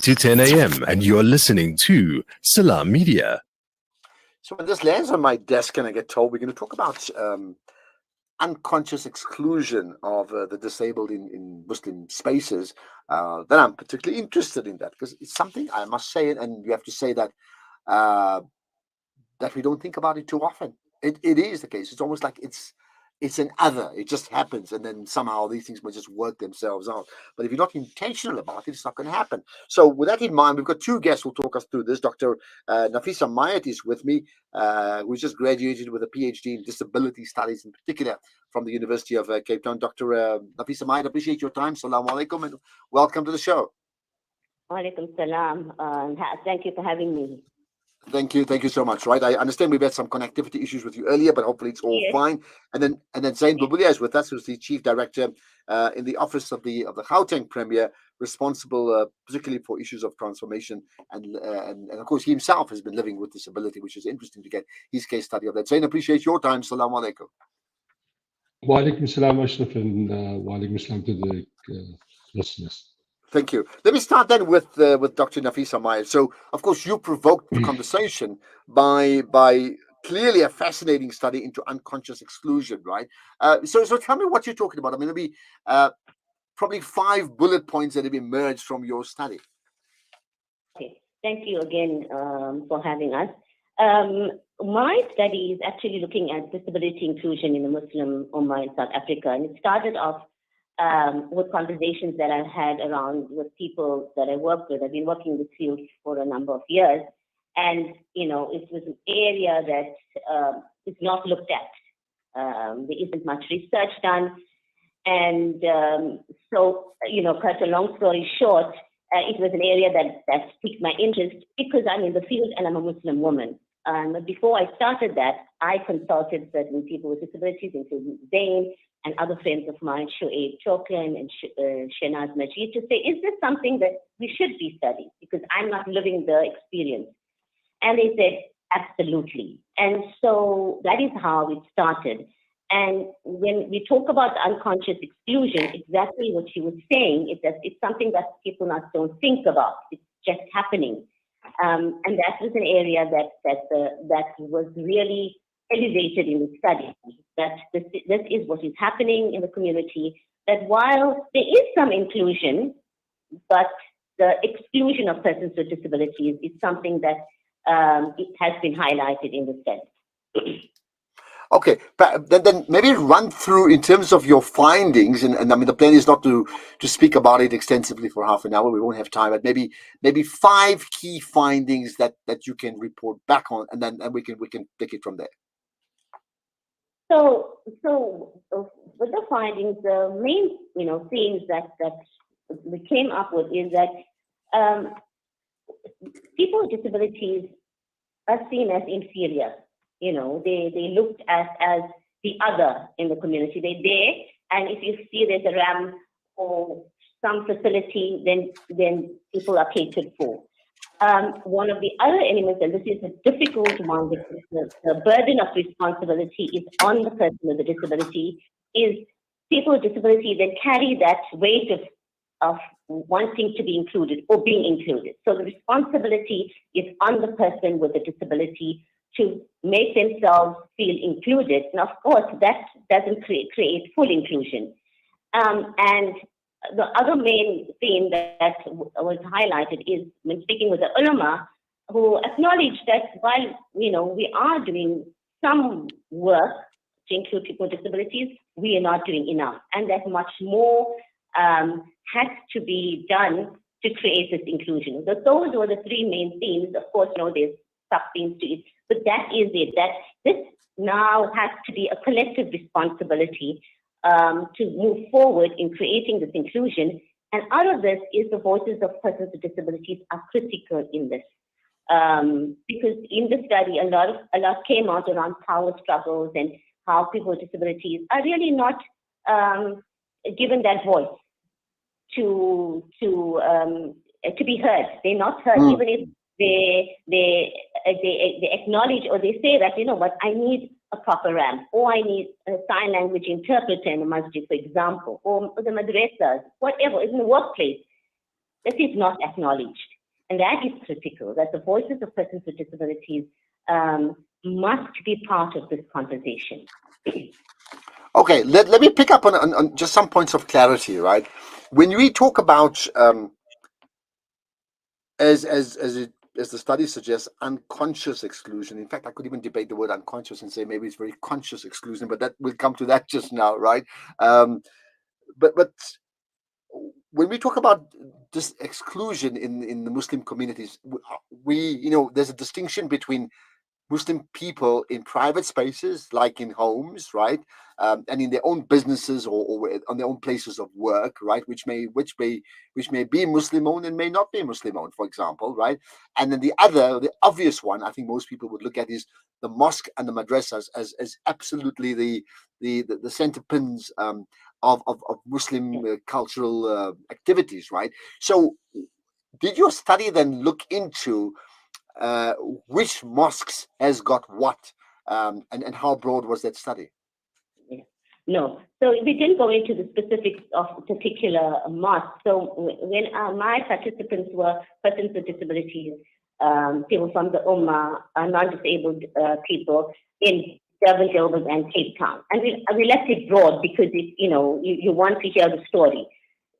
to 10 a.m. and you're listening to Salam Media. So when this lands on my desk and I get told we're going to talk about unconscious exclusion of the disabled in Muslim spaces, then I'm particularly interested in that because it's something I must say, and you have to say that uh, that we don't think about it too often. It is the case. It's almost like it's an other. It just happens, and then somehow these things will just work themselves out. But if you're not intentional about it, it's not going to happen. So, with that in mind, we've got two guests who'll talk us through this. Dr. Nafisa Mayat is with me, who's just graduated with a PhD in disability studies, in particular from the University of Cape Town. Dr. Nafisa Mayat, appreciate your time. Assalamu alaikum, and welcome to the show. Walaikum salam. Thank you for having me. Thank you so much. Right, I understand we've had some connectivity issues with you earlier, but hopefully it's all fine. And then Zain Bulbulia is with us, who's the chief director in the office of the Gauteng Premier, responsible particularly for issues of transformation, and of course he himself has been living with disability, which is interesting to get his case study of that. Zain, appreciate your time. Assalamu alaikum. Wa alaikum salam, Ashraf, and wa alaikum salam to the listeners. Thank you. Let me start then with Dr. Nafisa Mayat. So, of course, you provoked the conversation by clearly a fascinating study into unconscious exclusion, right? So tell me what you're talking about. I mean, there'll be probably 5 bullet points that have emerged from your study. Okay. Thank you again for having us. My study is actually looking at disability inclusion in the Muslim Ummah in South Africa, and it started off with conversations that I've had around with people that I work with. I've been working in this field for a number of years, and it was an area that is not looked at. There isn't much research done, and so cut a long story short, it was an area that piqued my interest because I'm in the field and I'm a Muslim woman. Before I started that, I consulted certain people with disabilities, including Zain and other friends of mine, Shoaib Chokan and Shenaz Majid, to say, is this something that we should be studying? Because I'm not living the experience. And they said, absolutely. And so that is how it started. And when we talk about unconscious exclusion, exactly what she was saying is that it's something that people not don't think about. It's just happening. And that was an area that was really elevated in the study, that this is what is happening in the community, that while there is some inclusion, but the exclusion of persons with disabilities is something that it has been highlighted in the study. Okay, but then maybe run through in terms of your findings, and I mean the plan is not to speak about it extensively for half an hour. We won't have time, but maybe 5 key findings that you can report back on, and then we can take it from there. So with the findings, the main themes that we came up with is that people with disabilities are seen as inferior. They looked at as the other in the community. They're there, and if you see there's a ramp or some facility, then people are catered for. One of the other elements, and this is a difficult one because the burden of responsibility is on the person with a disability, is people with disability that carry that weight of wanting to be included or being included. So the responsibility is on the person with a disability to make themselves feel included. And of course, that doesn't create full inclusion. And the other main theme that was highlighted is when speaking with the ulama, who acknowledged that while we are doing some work to include people with disabilities, we are not doing enough, and that much more has to be done to create this inclusion. So those were the 3 main themes. Of course, there's sub-themes to it, but that is it. That this now has to be a collective responsibility to move forward in creating this inclusion. And out of this is the voices of persons with disabilities are critical in this. Because in the study, a lot came out around power struggles and how people with disabilities are really not given that voice to be heard. They're not heard, even if they acknowledge or they say that, I need a proper ramp, or I need a sign language interpreter in the masjid, for example, or the madrasas, whatever, in the workplace. this is not acknowledged. And that is critical, that the voices of persons with disabilities must be part of this conversation. Okay, let me pick up on just some points of clarity, right? When we talk about, as the study suggests, unconscious exclusion. In fact, I could even debate the word unconscious and say maybe it's very conscious exclusion, but that we'll come to that just now, right? But when we talk about this exclusion in the Muslim communities, we there's a distinction between Muslim people in private spaces, like in homes, right, and in their own businesses or on their own places of work, right, which may be Muslim-owned and may not be Muslim-owned, for example, right. And then the obvious one, I think most people would look at is the mosque and the madrasas as absolutely the center pins of Muslim cultural activities, right. So, did your study then look into which mosques has got what, and how broad was that study? Yeah. No, so we didn't go into the specifics of particular mosques. So when my participants were persons with disabilities, people from the Ummah, non-disabled people in Durban, Joburg, and Cape Town, and we left it broad because you want to hear the story,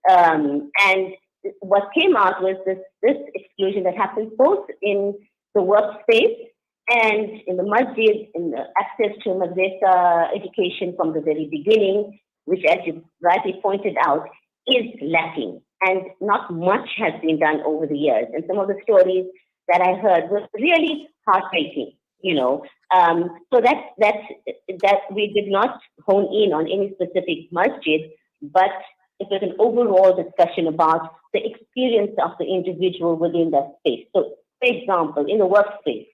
and what came out was this exclusion that happens both in the workspace and in the masjid, in the access to madrasa education from the very beginning, which, as you rightly pointed out, is lacking. And not much has been done over the years. And some of the stories that I heard were really heartbreaking, So that we did not hone in on any specific masjid, but it was an overall discussion about the experience of the individual within that space. So, for example, in the workspace,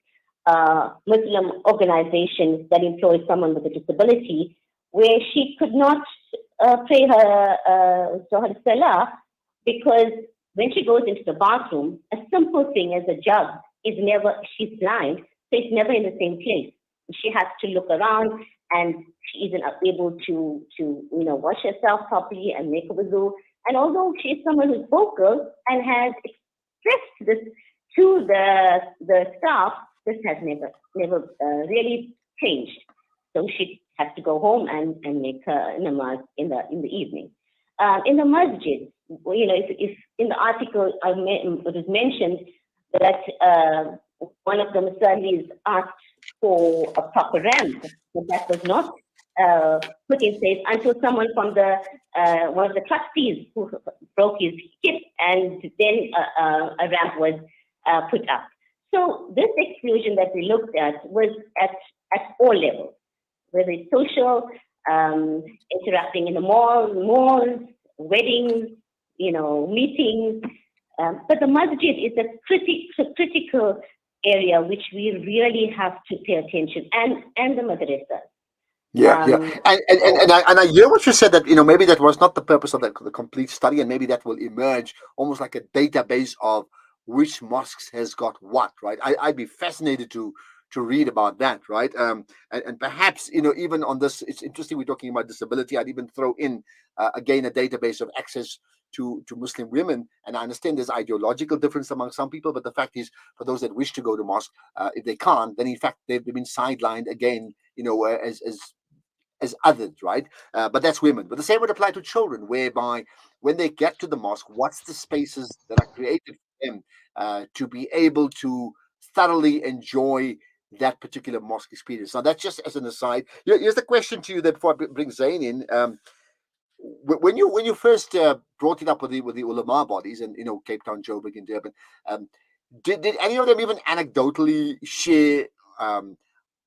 Muslim organizations that employ someone with a disability, where she could not pray her salah because when she goes into the bathroom, a simple thing as a jug she's blind, so it's never in the same place. She has to look around, and she isn't able to wash herself properly and make a wudu. And although she's someone who's vocal and has expressed this to the staff, this has never really changed. So she has to go home and make her namaz in the evening. In the masjid, if in the article it was mentioned that one of the musallis asked for a proper ramp, but that was not put in place until someone from one of the trustees who broke his hip, and then a ramp was put up. So this exclusion that we looked at was at all levels, whether it's social, interacting in the malls, weddings, meetings. But the masjid is a critical area which we really have to pay attention, and the madrasa. Yeah. And I hear what you said, that maybe that was not the purpose of the complete study, and maybe that will emerge almost like a database of which mosques has got what, right? I'd be fascinated to read about that, right? And perhaps even on this, it's interesting we're talking about disability. I'd even throw in again a database of access to Muslim women. And I understand there's ideological difference among some people, but the fact is, for those that wish to go to mosque, if they can't, then in fact they've been sidelined again, as others, right? But that's women. But the same would apply to children, whereby when they get to the mosque, what's the spaces that are created for them to be able to thoroughly enjoy that particular mosque experience? Now, that's just as an aside. Here's the question to you that before I bring Zain in. When you first brought it up with the ulama bodies, and Cape Town, Joburg, and Durban, did any of them even anecdotally share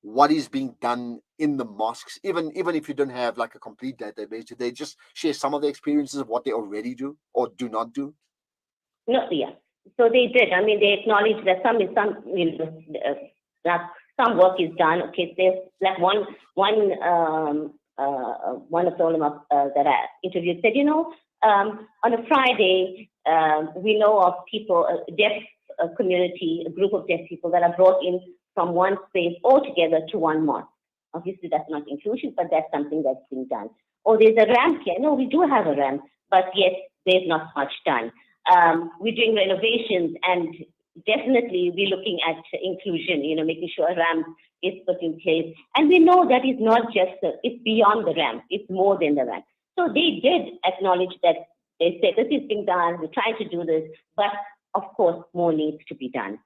what is being done in the mosques, even if you don't have like a complete database? Did they just share some of the experiences of what they already do or do not do? No, yeah. So they did. I mean, they acknowledged that some work is done. Okay, there's like one of the ulama that I interviewed said, on a Friday, we know of people, a deaf community, a group of deaf people that are brought in from one space altogether to one mosque. Obviously, that's not inclusion, but that's something that's being done. Or there's a ramp here. No, we do have a ramp, but yes, there's not much done. We're doing renovations, and definitely we're looking at inclusion, making sure a ramp is put in place. And we know that it's not just, it's beyond the ramp, it's more than the ramp. So they did acknowledge that. They said, this is being done, we're trying to do this, but of course, more needs to be done.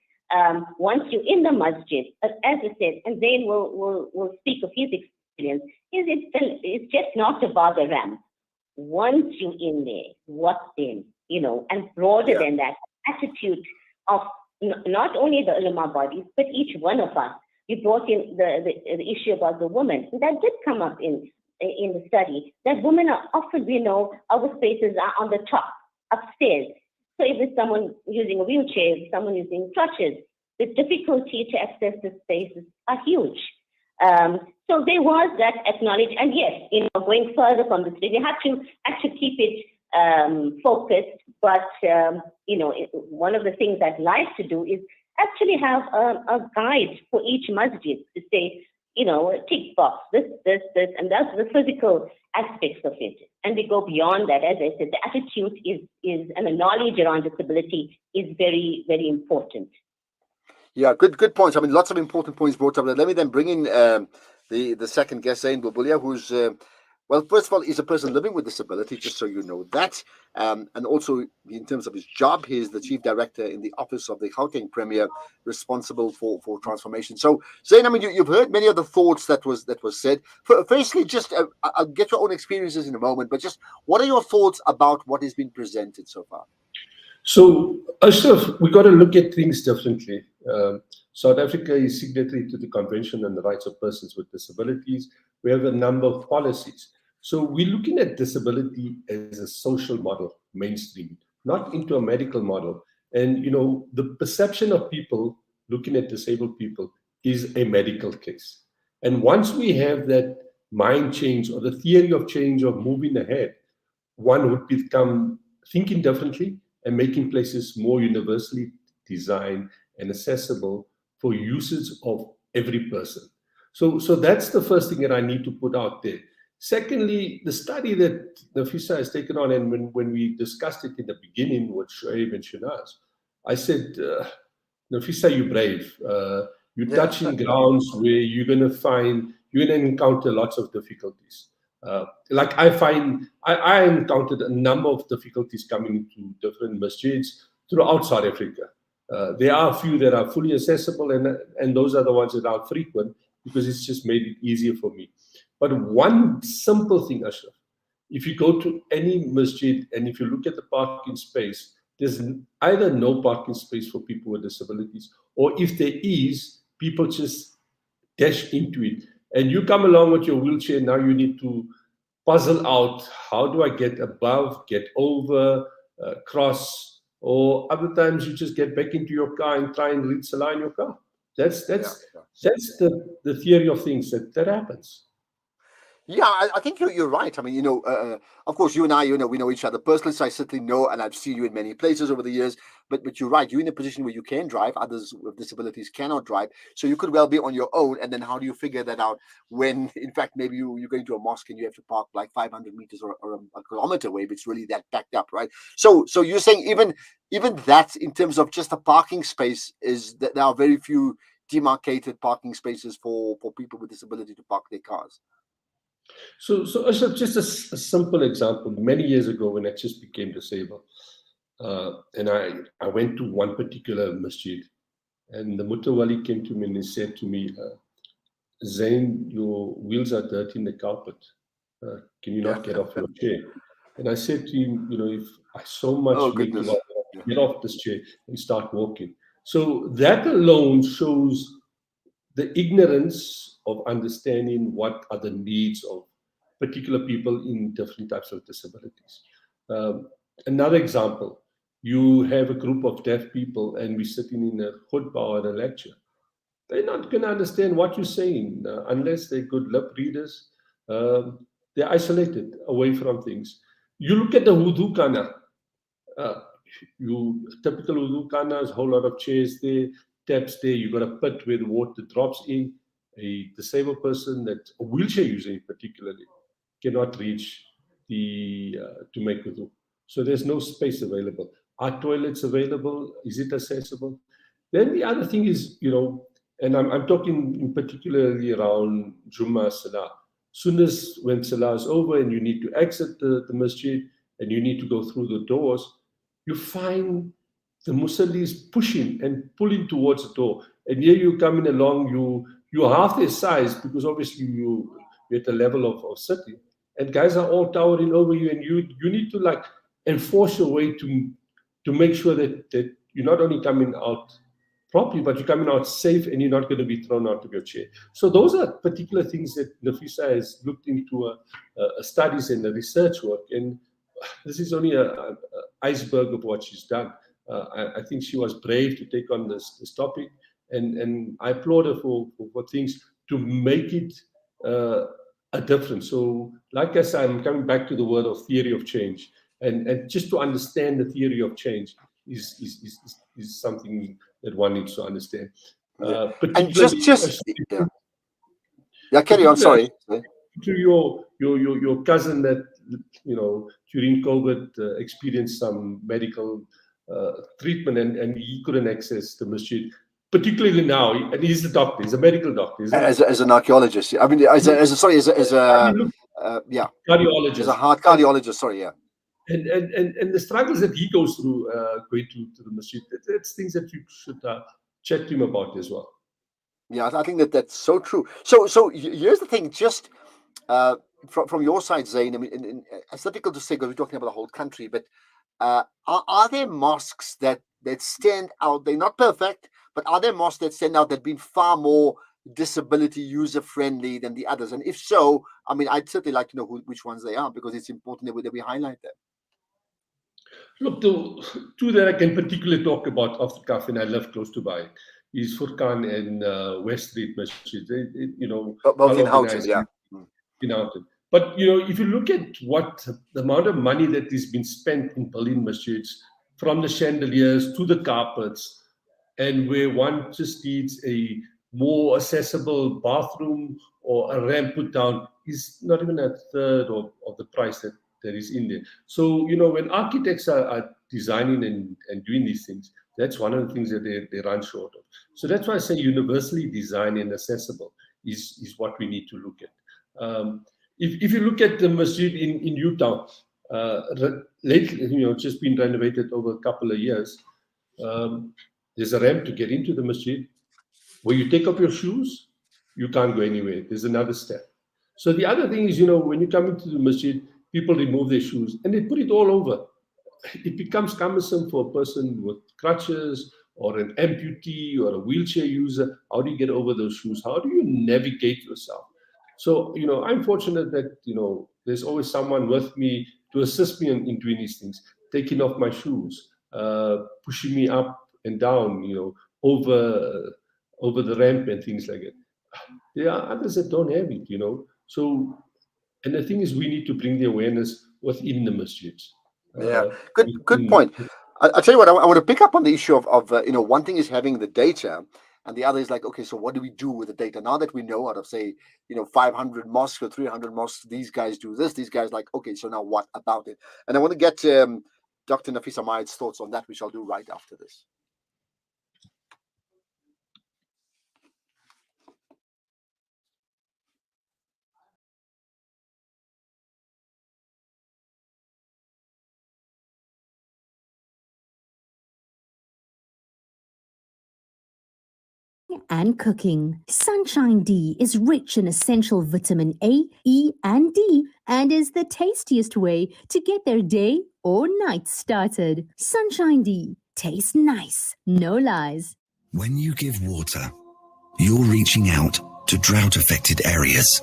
Once you're in the masjid, as I said, and Zain will speak of his experience, it's just not about the ramp. Once you're in there, what then? And broader than that, attitude of not only the ulama bodies, but each one of us. We brought in the issue about the woman. That did come up in the study, that women are often, our spaces are on the top, upstairs. So if it's someone using a wheelchair, someone using crutches, the difficulty to access the spaces are huge. So there was that acknowledged, and yes, going further from this, we had to keep it focused. But one of the things I'd like to do is actually have a guide for each masjid to say, tick box, this, and that's the physical aspects of it. And we go beyond that. As I said, the attitude is and the knowledge around disability is very, very important. Yeah, good points. I mean, lots of important points brought up. Let me then bring in the second guest, Zain Bulbulia, who's, well, first of all, is a person living with disability, just so you know that. And also, in terms of his job, he is the Chief Director in the Office of the Gauteng Premier, responsible for transformation. So, Zain, I mean, you've heard many of the thoughts that was said. Firstly, just, I'll get your own experiences in a moment, but just what are your thoughts about what has been presented so far? So, Ashraf, we got to look at things differently. South Africa is signatory to the Convention on the Rights of Persons with Disabilities. We have a number of policies. So we're looking at disability as a social model, mainstream, not into a medical model. And, the perception of people looking at disabled people is a medical case. And once we have that mind change or the theory of change of moving ahead, one would become thinking differently and making places more universally designed and accessible for usage of every person. So that's the first thing that I need to put out there. Secondly, the study that Nafisa has taken on, and when we discussed it in the beginning with Shoaib and Shanaz, I said, Nafisa, you're brave. You're touching grounds where you're going to encounter lots of difficulties. Like I encountered a number of difficulties coming to different masjids throughout South Africa. There are a few that are fully accessible, and those are the ones that are frequent because it's just made it easier for me. But one simple thing, Ashraf, if you go to any masjid and if you look at the parking space, there's either no parking space for people with disabilities, or if there is, people just dash into it. And you come along with your wheelchair, now you need to puzzle out, how do I get above, get over, cross, or other times you just get back into your car and try and read Salah in your car. That's the theory of things that happens. Yeah, I think you're right. I mean, of course, you and I, we know each other personally, so I certainly know, and I've seen you in many places over the years. But you're right. You're in a position where you can drive. Others with disabilities cannot drive. So you could well be on your own. And then how do you figure that out when, in fact, maybe you're going to a mosque and you have to park like 500 meters or a kilometer away if it's really that backed up, right? So you're saying even that, in terms of just a parking space, is that there are very few demarcated parking spaces for people with disability to park their cars. So Ashraf, just a simple example. Many years ago, when I just became disabled, and I went to one particular masjid, and the mutawali came to me and he said to me, Zain, your wheels are dirty in the carpet. Can you not get off your chair? And I said to him, if I so much need to get off this chair and start walking. So that alone shows the ignorance of understanding what are the needs of particular people in different types of disabilities. Another example, you have a group of deaf people and we're sitting in a khutbah or a lecture. They're not going to understand what you're saying unless they're good lip readers. They're isolated away from things. You look at the wudu khana. Typical wudu khana is a whole lot of chairs there, taps there. You got a pit where the water drops in. A disabled person, that a wheelchair user particularly, cannot reach to make wudu. So there's no space available. Are toilets available? Is it accessible? Then the other thing is, and I'm talking in particularly around Jummah Salah. Soon as when Salah is over and you need to exit the masjid and you need to go through the doors, you find the musallis pushing and pulling towards the door. And here you're coming along, you're half their size because obviously you're at the level of sitting. And guys are all towering over you, and you need to like enforce your way to make sure that you're not only coming out properly, but you're coming out safe and you're not going to be thrown out of your chair. So those are particular things that Nafisa has looked into studies and the research work. And this is only an iceberg of what she's done. I think she was brave to take on this topic, and I applaud her for things to make it a difference. So like I said, I'm coming back to the word of theory of change. And just to understand the theory of change is something that one needs to understand. And carry on. Sorry. To your cousin that during COVID experienced some medical treatment and he couldn't access the masjid. Particularly now, and he's a doctor. He's a medical doctor. As an archaeologist, I mean, as a cardiologist. As a heart cardiologist. Sorry, yeah. And the struggles that he goes through going to the masjid, that's things that you should chat to him about as well. Yeah, I think that's so true. So here's the thing, just from your side, Zain. I mean, it's difficult to say because we're talking about the whole country, but are there mosques that stand out? They're not perfect, but are there mosques that stand out that have been far more disability user friendly than the others? And if so, I mean, I'd certainly like to know which ones they are, because it's important that we highlight them. Look, the two that I can particularly talk about off the cuff, and I live close to by, is Furqan and West Street Masjid. Both in Houghton, yeah. In Houghton. But if you look at what the amount of money that has been spent in Berlin masjids, from the chandeliers to the carpets, and where one just needs a more accessible bathroom or a ramp put down, is not even a third of the price that is in there. So, when architects are designing and doing these things, that's one of the things that they run short of. So that's why I say universally designed and accessible is what we need to look at. If you look at the masjid in Utah, lately, just been renovated over a couple of years, there's a ramp to get into the masjid. Where you take off your shoes, you can't go anywhere. There's another step. So the other thing is, when you come into the masjid, people remove their shoes and they put it all over. It becomes cumbersome for a person with crutches or an amputee or a wheelchair user. How do you get over those shoes? How do you navigate yourself? So, I'm fortunate that, there's always someone with me to assist me in doing these things, taking off my shoes, pushing me up and down, over the ramp and things like that. There are others that don't have it, So, and the thing is, we need to bring the awareness within the masjids. Yeah, good point. I'll tell you what, I want to pick up on the issue of one thing is having the data, and the other is like, okay, so what do we do with the data? Now that we know out of, say, 500 mosques or 300 mosques, these guys do this, these guys like, okay, so now what about it? And I want to get Dr. Nafisa Mayat's thoughts on that, which I'll do right after this. And cooking. Sunshine D is rich in essential vitamin A, E, and D, and is the tastiest way to get their day or night started. Sunshine D tastes nice, no lies. When you give water, you're reaching out to drought-affected areas,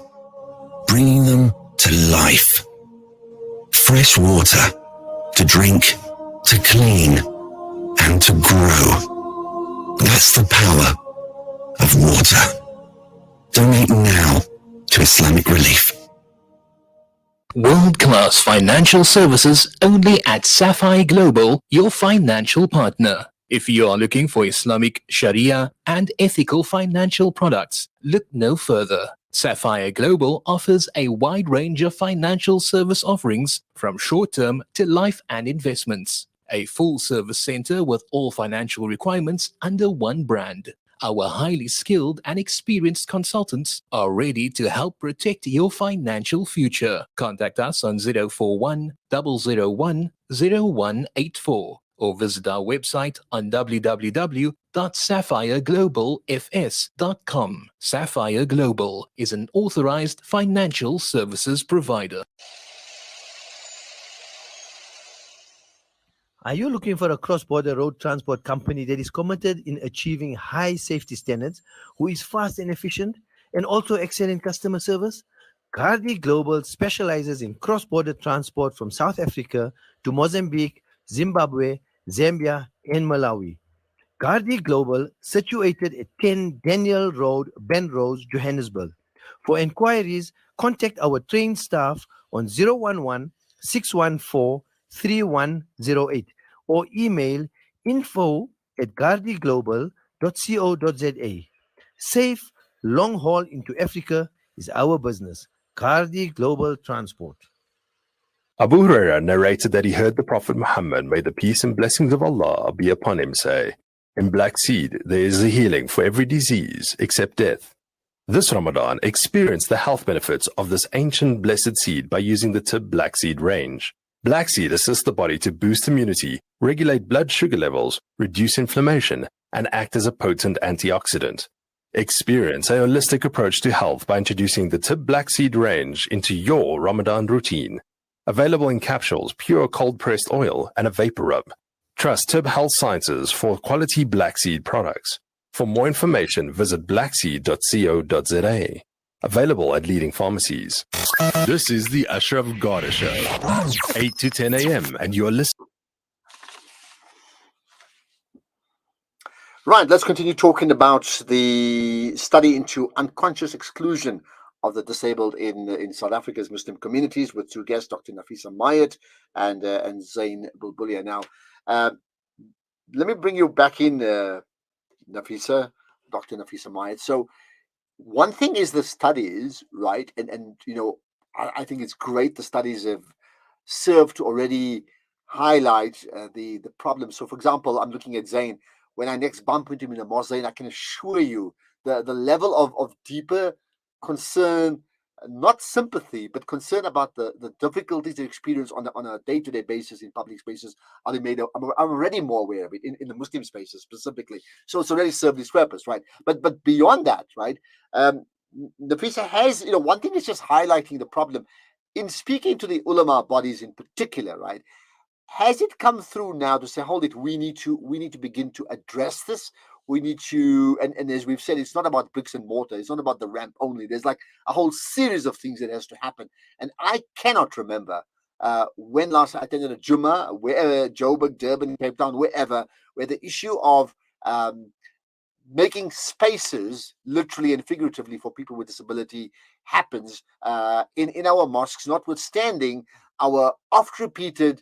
bringing them to life. Fresh water to drink, to clean, and to grow. That's the power of water. Donate now to Islamic Relief. World-class financial services only at Sapphire Global, your financial partner. If you are looking for Islamic Sharia and ethical financial products, look no further. Sapphire Global offers a wide range of financial service offerings from short-term to life and investments. a full-service center with all financial requirements under one brand. Our highly skilled and experienced consultants are ready to help protect your financial future. Contact us on 041 001 0184 or visit our website on www.sapphireglobalfs.com. Sapphire Global is an authorized financial services provider. Are you looking for a cross-border road transport company that is committed in achieving high safety standards, who is fast and efficient, and also excel in customer service? Gardi Global specializes in cross-border transport from South Africa to Mozambique, Zimbabwe, Zambia, and Malawi. Gardi Global, situated at 10 Daniel Road, Benrose, Johannesburg. For inquiries, contact our trained staff on 011 614 3108 or email info@gardiglobal.co.za. Safe long haul into Africa is our business. Gardi Global Transport. Abu Huraira narrated that he heard the Prophet Muhammad, may the peace and blessings of Allah be upon him, say, "In black seed there is a healing for every disease except death." This Ramadan, experience the health benefits of this ancient blessed seed by using the Tib Black Seed range. Black seed assists the body to boost immunity, regulate blood sugar levels, reduce inflammation, and act as a potent antioxidant. Experience a holistic approach to health by introducing the Tib Black Seed range into your Ramadan routine. Available in capsules, pure cold-pressed oil, and a vapor rub. Trust Tib Health Sciences for quality black seed products. For more information, visit blackseed.co.za. Available at leading pharmacies. This is the Ashraf Garda Show, 8 to 10 a.m., and you're listening. Right, let's continue talking about the study into unconscious exclusion of the disabled in South Africa's Muslim communities with two guests, Dr. Nafisa Mayat and Zain Bulbulia. Now, let me bring you back in, Nafisa, Dr. Nafisa Mayat. So, one thing is the studies, right? And you know, I think it's great the studies have served to already highlight the problem. So, for example, I'm looking at Zain. When I next bump into him in the mosque, Zain, I can assure you the level of deeper concern, not sympathy, but concern about the difficulties they experience on a day-to-day basis in public spaces are they made. I'm already more aware of it in the Muslim spaces specifically. So it's already served its purpose, right? But beyond that, right? Nafisa has, you know, one thing is just highlighting the problem in speaking to the ulama bodies in particular, right? Has it come through now to say, hold it, we need to begin to address this? We need to, and as we've said, it's not about bricks and mortar. It's not about the ramp only. There's like a whole series of things that has to happen. And I cannot remember when last I attended a Jummah, wherever, Joburg, Durban, Cape Town, wherever, where the issue of making spaces, literally and figuratively, for people with disability happens in our mosques, notwithstanding our oft-repeated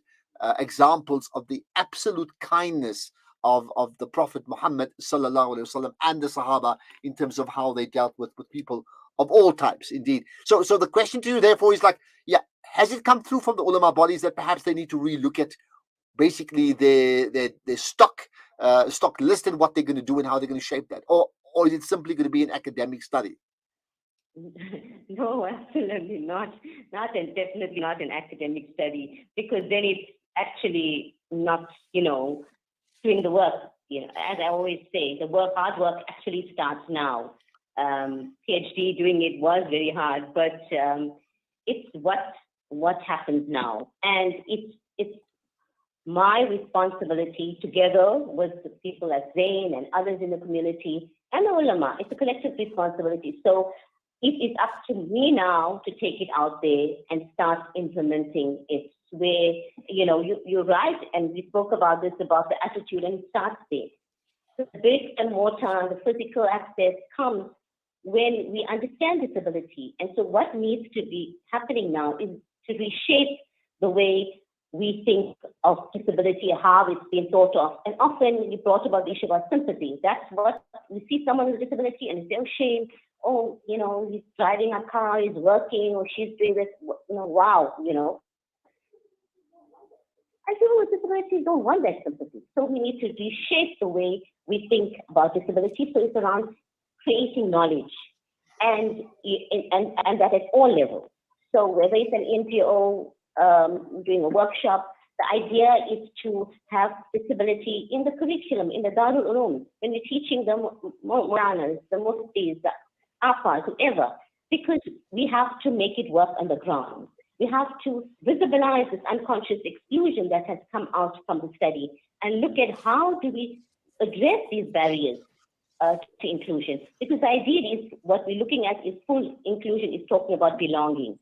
examples of the absolute kindness of the Prophet Muhammad sallallahu alaihi wasallam and the Sahaba in terms of how they dealt with people of all types, indeed. So the question to you, therefore, is like, yeah, has it come through from the ulama bodies that perhaps they need to relook at basically their stock list and what they're going to do and how they're going to shape that, or is it simply going to be an academic study? No, absolutely not. Definitely not an academic study, because then it's actually not, doing the work. As I always say, hard work actually starts now. PhD doing it was very hard, but it's what happens now, and it's my responsibility, together with the people like Zain and others in the community and the ulama. It's a collective responsibility. So it is up to me now to take it out there and start implementing it. Where, you're right, and we spoke about this, about the attitude, and it starts there. So the bricks and mortar, the physical access comes when we understand disability. And so what needs to be happening now is to reshape the way we think of disability, how it's been thought of. And often you brought about the issue about sympathy. That's what we see, someone with a disability, and it's no shame. Oh, he's driving a car, he's working, or she's doing this. Wow, And people with disabilities don't want that sympathy. So we need to reshape the way we think about disability. So it's around creating knowledge and that at all levels. So whether it's an NGO doing a workshop, the idea is to have disability in the curriculum, in the Darul Uloom, when we're teaching the Muranas, the Muftis, the Afars, whoever, because we have to make it work on the ground. We have to visibilize this unconscious exclusion that has come out from the study and look at how do we address these barriers to inclusion. Because the idea is what we're looking at is full inclusion, is talking about belonging.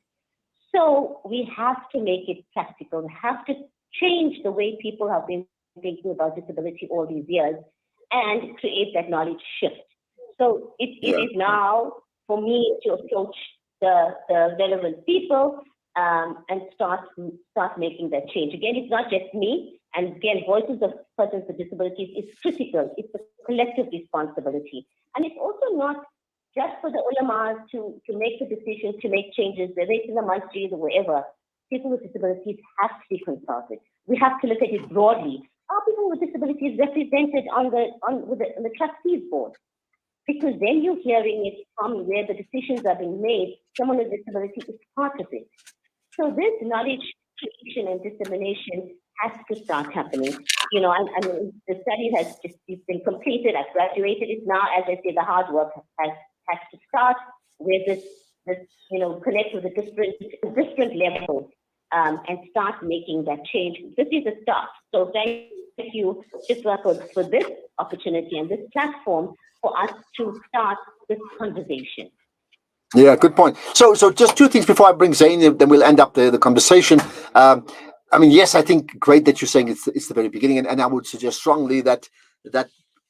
So we have to make it practical. We have to change the way people have been thinking about disability all these years and create that knowledge shift. So it is now for me to approach the relevant people and start making that change. Again, it's not just me. And again, voices of persons with disabilities is critical. It's a collective responsibility. And it's also not just for the ulamas to make the decisions, to make changes, whether it's in the masjid or wherever. People with disabilities have to be consulted. We have to look at it broadly. Are people with disabilities represented on the trustees board? Because then you're hearing it from where the decisions are being made. Someone with disability is part of it. So this knowledge creation and dissemination has to start happening. You know, I mean, the study has just been completed. I've graduated. It's now, as I say, the hard work has to start with this connect with the different levels and start making that change. This is a start. So thank you, Shifra, for this opportunity and this platform for us to start this conversation. Yeah, good point. So just two things before I bring Zain, then we'll end up the conversation. I mean, yes, I think great that you're saying it's the very beginning, and I would suggest strongly that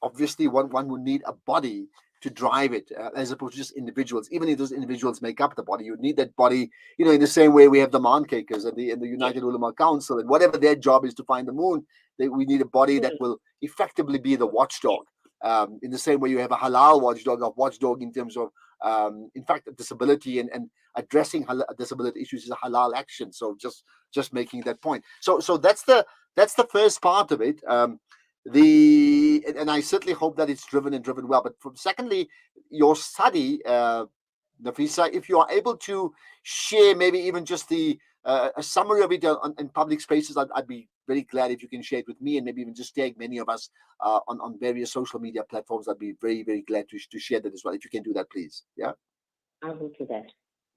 obviously one would need a body to drive it, as opposed to just individuals. Even if those individuals make up the body, you need that body. You know, in the same way we have the Maankekers and the United Ulama Council, and whatever their job is to find the moon, we need a body that will effectively be the watchdog. In the same way you have a halal watchdog in terms of, in fact, disability and addressing disability issues is a halal action. So just making that point. So that's the first part of it. And I certainly hope that it's driven well. But secondly, your study, Nafisa, if you are able to share maybe even just a summary of it in public spaces, I'd be very glad if you can share it with me, and maybe even just tag many of us on various social media platforms. I'd be very, very glad to share that as well. If you can do that, please. Yeah. I will do that.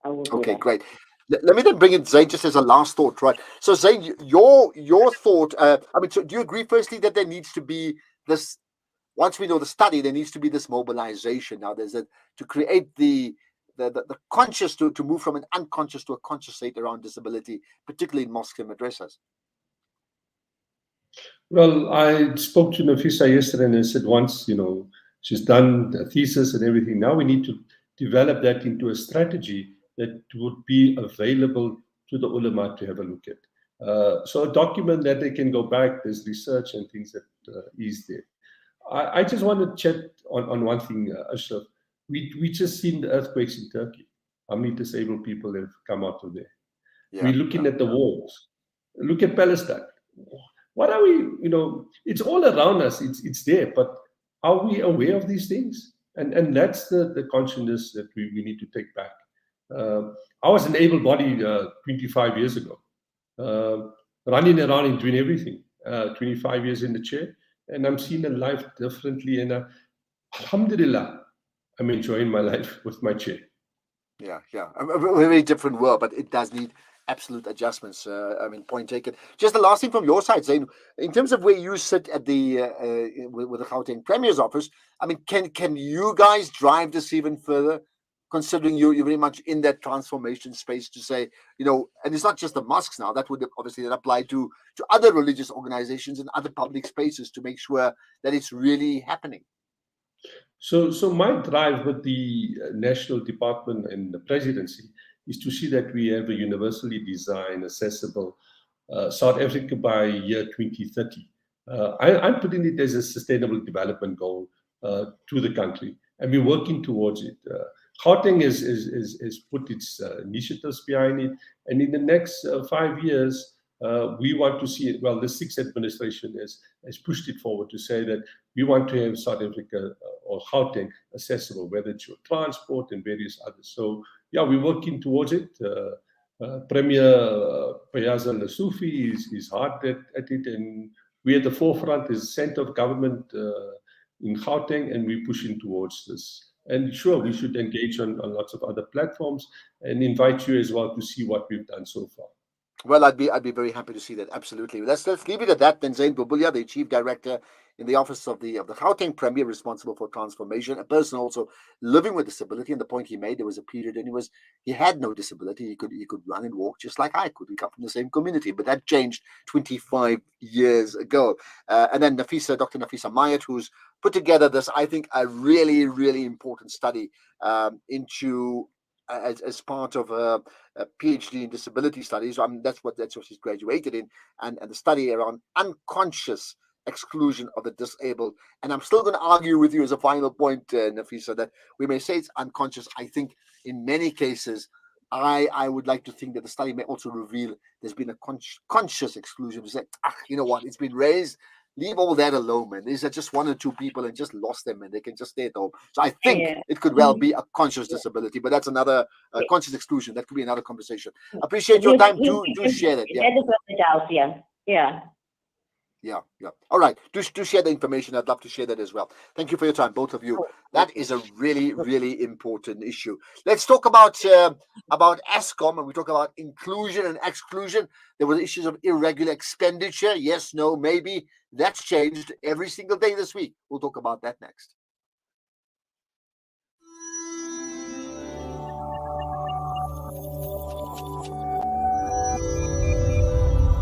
Okay, great. Let me then bring in Zain just as a last thought, right? So Zain, your thought, I mean, so do you agree firstly that there needs to be this, once we know the study, there needs to be this mobilization. Now there's to create the conscious to move from an unconscious to a conscious state around disability, particularly in mosques and madrasas? Well, I spoke to Nafisa yesterday and I said once, she's done the thesis and everything. Now we need to develop that into a strategy that would be available to the ulama to have a look at. So a document that they can go back, there's research and things that is there. I just want to chat on one thing, Ashraf. We just seen the earthquakes in Turkey. How many disabled people have come out of there? We're looking at the wars. Look at Palestine. What are we, it's all around us. It's there, but are we aware of these things? And that's the consciousness that we need to take back. I was an able-bodied 25 years ago, running around and doing everything, 25 years in the chair, and I'm seeing a life differently. And alhamdulillah, I'm enjoying my life with my chair. Yeah. A very different world, but it does need absolute adjustments. I mean, point taken. Just the last thing from your side, Zain, in terms of where you sit at the with the Gauteng Premier's office, I mean, can you guys drive this even further, considering you're very much in that transformation space to say, and it's not just the mosques now, that would obviously then apply to other religious organizations and other public spaces to make sure that it's really happening? So my drive with the National Department and the Presidency is to see that we have a universally designed, accessible South Africa by year 2030. I'm putting it as a sustainable development goal to the country, and we're working towards it. Gauteng has put its initiatives behind it, and in the next 5 years, We want to see it. Well, the sixth administration has pushed it forward to say that we want to have South Africa or Gauteng accessible, whether it's your transport and various others. So, yeah, we're working towards it. Premier Payaza Lesufi is hard at it, and we're at the forefront as center of government in Gauteng, and we're pushing towards this. And sure, we should engage on lots of other platforms and invite you as well to see what we've done so far. Well, I'd be very happy to see that. Absolutely. Let's leave it at that. Then Zain Bulbulia, the Chief Director in the office of the Gauteng Premier, responsible for transformation, a person also living with disability. And the point he made, there was a period and he had no disability. He could run and walk just like I could. We come from the same community, but that changed 25 years ago. And then Dr. Nafisa Mayat, who's put together this, I think, a really, really important study into as part of a PhD in disability studies. That's what she's graduated in, and the study around unconscious exclusion of the disabled. And I'm still going to argue with you as a final point, Nafisa, that we may say it's unconscious. I think in many cases, I would like to think that the study may also reveal there's been a conscious exclusion. To say, you know what, it's been raised. Leave all that alone, man. These are just one or two people and just lost them and they can just stay at home. So I think it could well be a conscious disability, but that's another conscious exclusion. That could be another conversation. Appreciate your time. Do share that. Yeah. Yeah. All right. Do share the information. I'd love to share that as well. Thank you for your time, both of you. That is a really, really important issue. Let's talk about Eskom, and we talk about inclusion and exclusion. There were issues of irregular expenditure. Yes, no, maybe. That's changed every single day this week. We'll talk about that next.